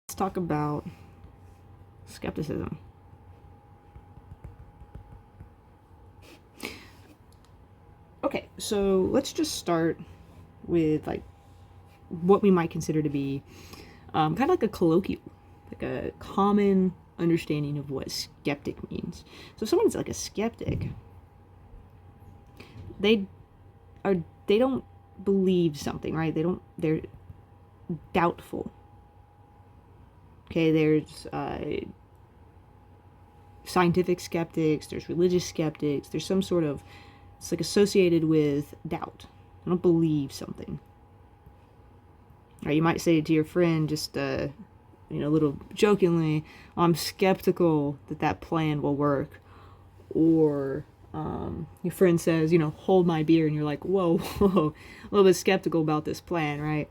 Let's talk about skepticism. Okay, so let's just start with like what we might consider to be kind of like a colloquial, like a common understanding of what skeptic means. So if someone's like a skeptic, they don't believe something, right? They're doubtful. Okay, there's scientific skeptics, there's religious skeptics, there's some sort of, it's like associated with doubt. I don't believe something. Or you might say to your friend, just a little jokingly, I'm skeptical that plan will work. Or your friend says, hold my beer, and you're like, whoa, a little bit skeptical about this plan, right?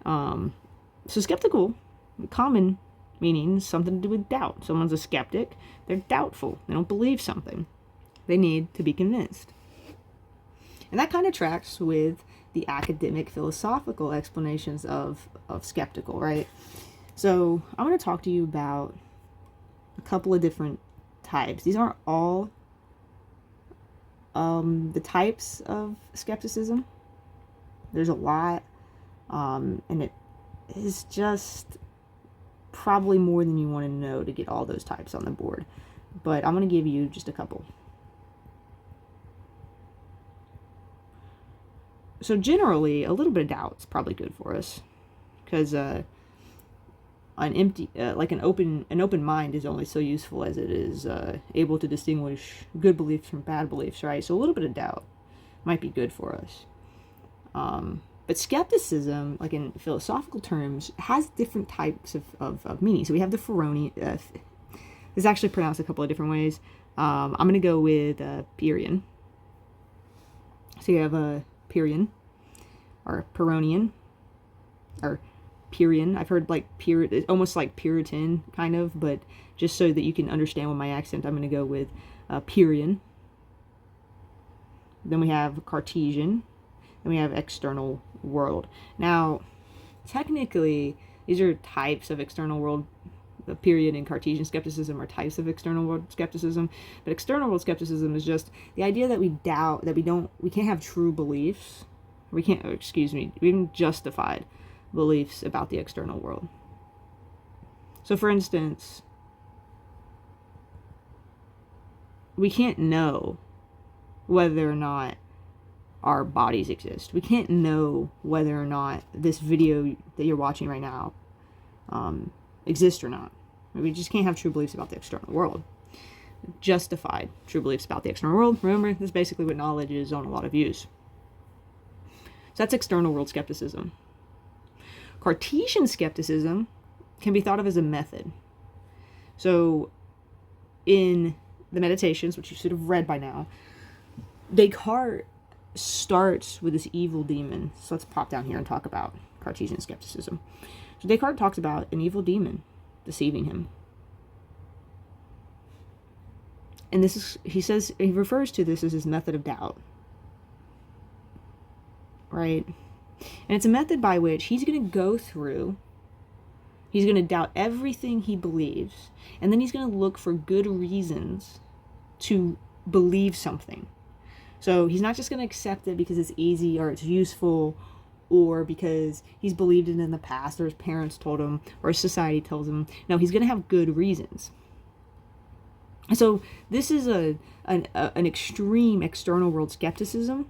So skeptical, common meaning something to do with doubt. Someone's a skeptic, they're doubtful, they don't believe something, they need to be convinced. And that kind of tracks with the academic philosophical explanations of skeptical, right? So I'm going to talk to you about a couple of different types. These aren't all the types of skepticism. There's a lot, and it is just probably more than you want to know to get all those types on the board. But I'm going to give you just a couple. So generally, a little bit of doubt is probably good for us, because an open mind is only so useful as it is able to distinguish good beliefs from bad beliefs, right? So a little bit of doubt might be good for us. But skepticism, like in philosophical terms, has different types of meaning. So we have the Ferroni. It's actually pronounced a couple of different ways. I'm going to go with Pyrrhian. So you have a Pyrrhian, or Pyrrhonian, or Pyrrhian. I've heard like almost like Puritan kind of, but just so that you can understand with my accent, I'm going to go with Pyrrhian. Then we have Cartesian. Then we have external world. Now, technically, these are types of external world. The Pyrrhian and Cartesian skepticism are types of external world skepticism, but external world skepticism is just the idea that we doubt, that we can't have true beliefs. We haven't justified beliefs about the external world. So for instance, we can't know whether or not our bodies exist. We can't know whether or not this video that you're watching right now exists or not. We just can't have true beliefs about the external world. Justified true beliefs about the external world. Remember, this is basically what knowledge is on a lot of views. So that's external world skepticism. Cartesian skepticism can be thought of as a method. So in the Meditations, which you should have read by now, Descartes starts with this evil demon. So let's pop down here and talk about Cartesian skepticism. So Descartes talks about an evil demon deceiving him. And he refers to this as his method of doubt. Right? And it's a method by which he's going to go through, he's going to doubt everything he believes, and then he's going to look for good reasons to believe something. So he's not just going to accept it because it's easy or it's useful, or because he's believed it in the past, or his parents told him, or his society tells him. No, he's going to have good reasons. So this is an extreme external world skepticism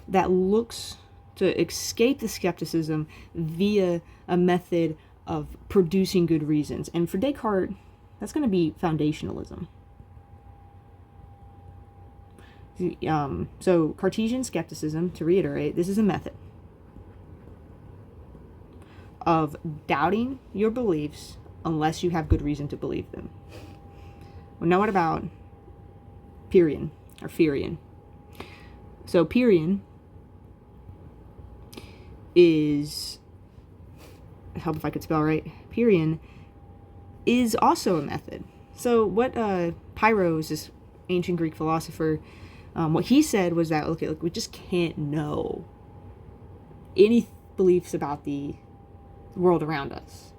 that looks to escape the skepticism via a method of producing good reasons. And for Descartes, that's going to be foundationalism. So Cartesian skepticism, to reiterate, this is a method of doubting your beliefs unless you have good reason to believe them. Well, now what about Pyrrhian, or Pyrrhian? So Pyrrhian is, help if I could spell right, Pyrrhian is also a method. So what Pyrrhos, this ancient Greek philosopher, what he said was that, okay, look, we just can't know any beliefs about the world around us.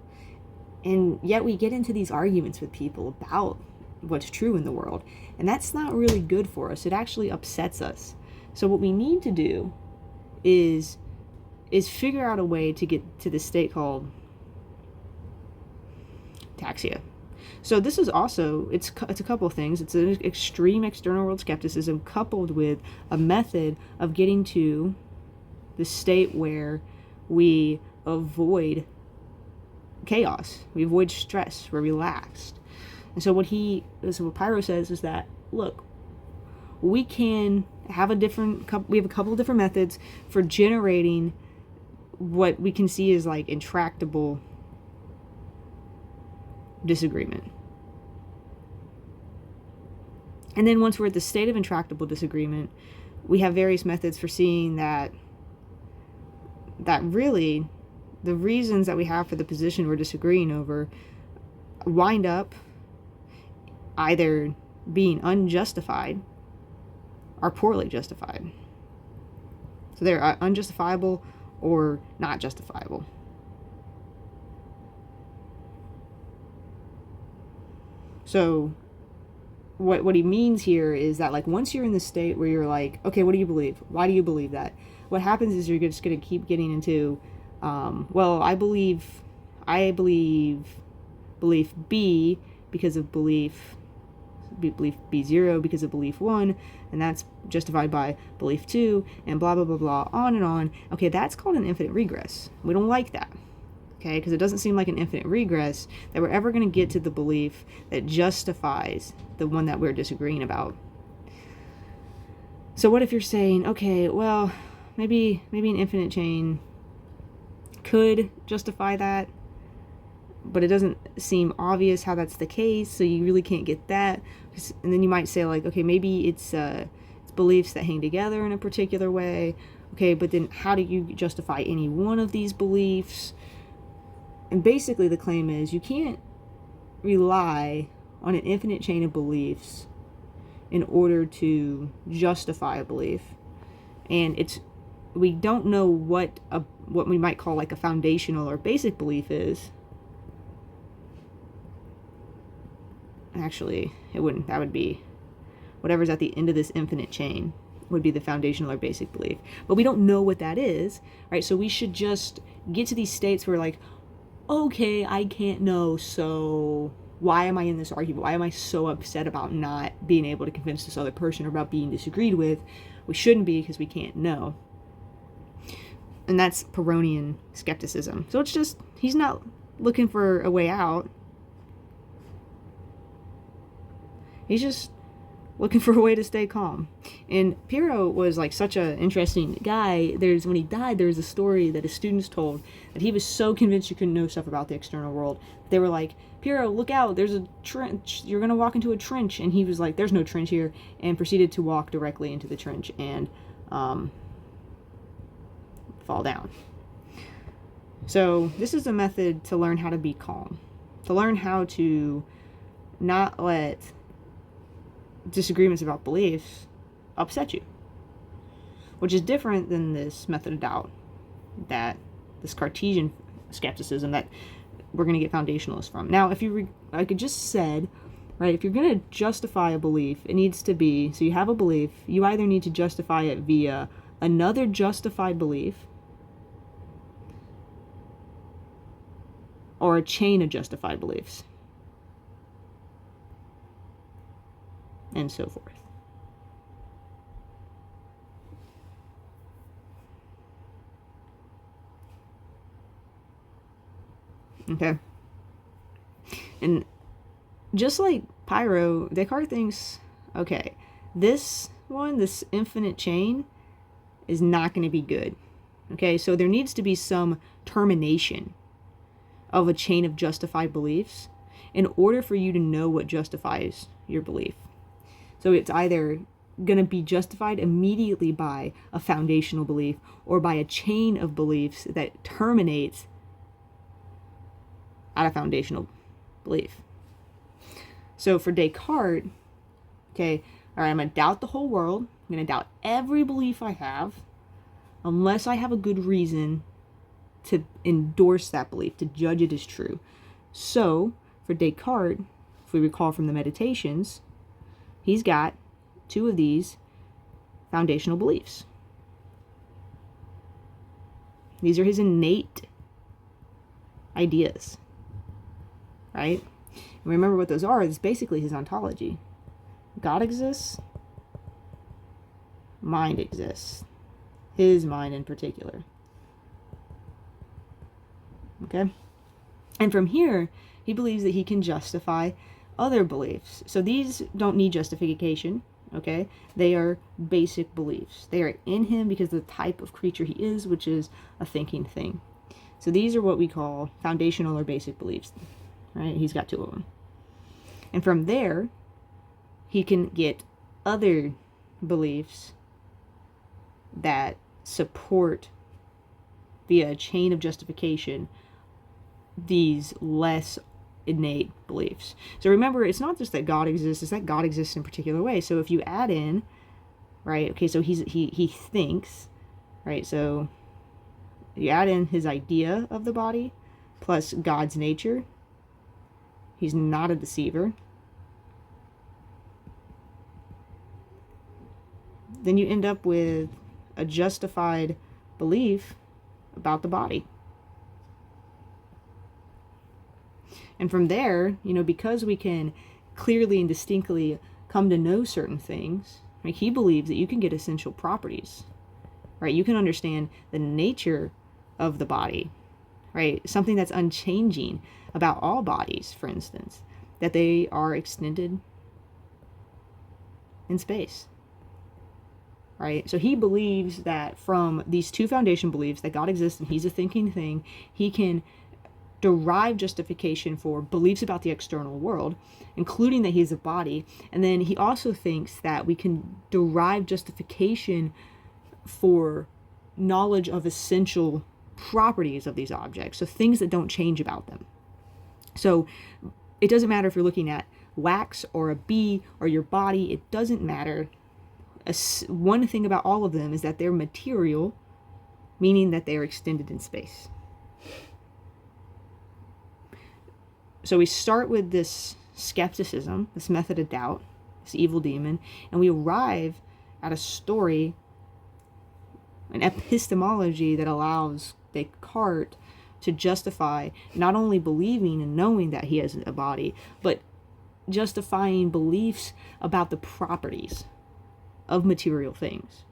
And yet we get into these arguments with people about what's true in the world. And that's not really good for us. It actually upsets us. So what we need to do is figure out a way to get to this state called ataxia. So this is also, it's a couple of things. It's an extreme external world skepticism coupled with a method of getting to the state where we avoid chaos, we avoid stress, we're relaxed. And so what Pyro says is that, look, we can have we have a couple of different methods for generating what we can see as like intractable disagreement. And then once we're at the state of intractable disagreement, we have various methods for seeing that really the reasons that we have for the position we're disagreeing over wind up either being unjustified or poorly justified. So they're unjustifiable or not justifiable. So what he means here is that, like, once you're in the state where you're like, okay, what do you believe? Why do you believe that? What happens is you're just going to keep getting into, well, I believe belief B because of belief B0 because of belief 1, and that's justified by belief 2, and blah, blah, blah, blah, on and on. Okay, that's called an infinite regress. We don't like that. Okay, because it doesn't seem like an infinite regress that we're ever going to get to the belief that justifies the one that we're disagreeing about. So what if you're saying, okay, well, maybe an infinite chain could justify that, but it doesn't seem obvious how that's the case, so you really can't get that. And then you might say, like, okay, maybe it's beliefs that hang together in a particular way. Okay, but then how do you justify any one of these beliefs? And basically the claim is you can't rely on an infinite chain of beliefs in order to justify a belief. And we don't know what we might call like a foundational or basic belief is. Actually, it wouldn't. That would be whatever's at the end of this infinite chain would be the foundational or basic belief. But we don't know what that is, right? So we should just get to these states where, like, okay, I can't know, so why am I in this argument? Why am I so upset about not being able to convince this other person or about being disagreed with? We shouldn't be, because we can't know. And that's Pyrrhonian skepticism. So it's just, he's not looking for a way out. He's just looking for a way to stay calm. And Pyrrho was like such an interesting guy. When he died, there was a story that his students told that he was so convinced you couldn't know stuff about the external world. They were like, Pyrrho, look out, there's a trench. You're going to walk into a trench. And he was like, there's no trench here, and proceeded to walk directly into the trench and fall down. So this is a method to learn how to be calm, to learn how to not let disagreements about beliefs upset you, which is different than this method of doubt, that this Cartesian skepticism that we're going to get foundationalists from. Now, if you like I just said, right, if you're going to justify a belief, it needs to be, so you have a belief, you either need to justify it via another justified belief or a chain of justified beliefs, and so forth. Okay. And just like Pyrrho, Descartes thinks, okay, this infinite chain is not going to be good. Okay, so there needs to be some termination of a chain of justified beliefs in order for you to know what justifies your belief. So it's either going to be justified immediately by a foundational belief or by a chain of beliefs that terminates at a foundational belief. So for Descartes, okay, all right, I'm going to doubt the whole world. I'm going to doubt every belief I have unless I have a good reason to endorse that belief, to judge it as true. So, for Descartes, if we recall from the Meditations, he's got two of these foundational beliefs. These are his innate ideas, right? And remember what those are. It's basically his ontology. God exists. Mind exists. His mind in particular. Okay? And from here, he believes that he can justify other beliefs. So these don't need justification, okay? They are basic beliefs. They are in him because of the type of creature he is, which is a thinking thing. So these are what we call foundational or basic beliefs, right? He's got two of them. And from there, he can get other beliefs that support via a chain of justification these less innate beliefs. So remember, it's not just that God exists, it's that God exists in a particular way. So if you add in, right, okay, so he thinks, right, so you add in his idea of the body plus God's nature, he's not a deceiver. Then you end up with a justified belief about the body. And from there, because we can clearly and distinctly come to know certain things, right, he believes that you can get essential properties, right? You can understand the nature of the body, right? Something that's unchanging about all bodies, for instance, that they are extended in space, right? So he believes that from these two foundation beliefs, that God exists and he's a thinking thing, he can derive justification for beliefs about the external world, including that he's a body. And then he also thinks that we can derive justification for knowledge of essential properties of these objects, so things that don't change about them. So it doesn't matter if you're looking at wax or a bee or your body, it doesn't matter. One thing about all of them is that they're material, meaning that they're extended in space. So we start with this skepticism, this method of doubt, this evil demon, and we arrive at a story, an epistemology that allows Descartes to justify not only believing and knowing that he has a body, but justifying beliefs about the properties of material things.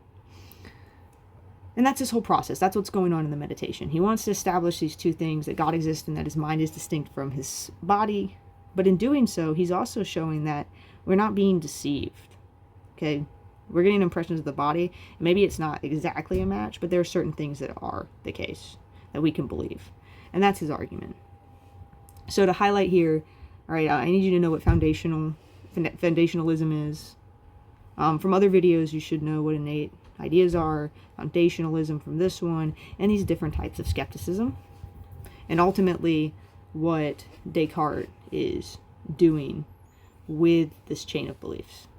And that's his whole process. That's what's going on in the meditation. He wants to establish these two things, that God exists and that his mind is distinct from his body. But in doing so, he's also showing that we're not being deceived. Okay? We're getting impressions of the body. Maybe it's not exactly a match, but there are certain things that are the case that we can believe. And that's his argument. So to highlight here, all right, I need you to know what foundationalism is. From other videos, you should know what innate ideas are, foundationalism from this one, and these different types of skepticism, and ultimately what Descartes is doing with this chain of beliefs.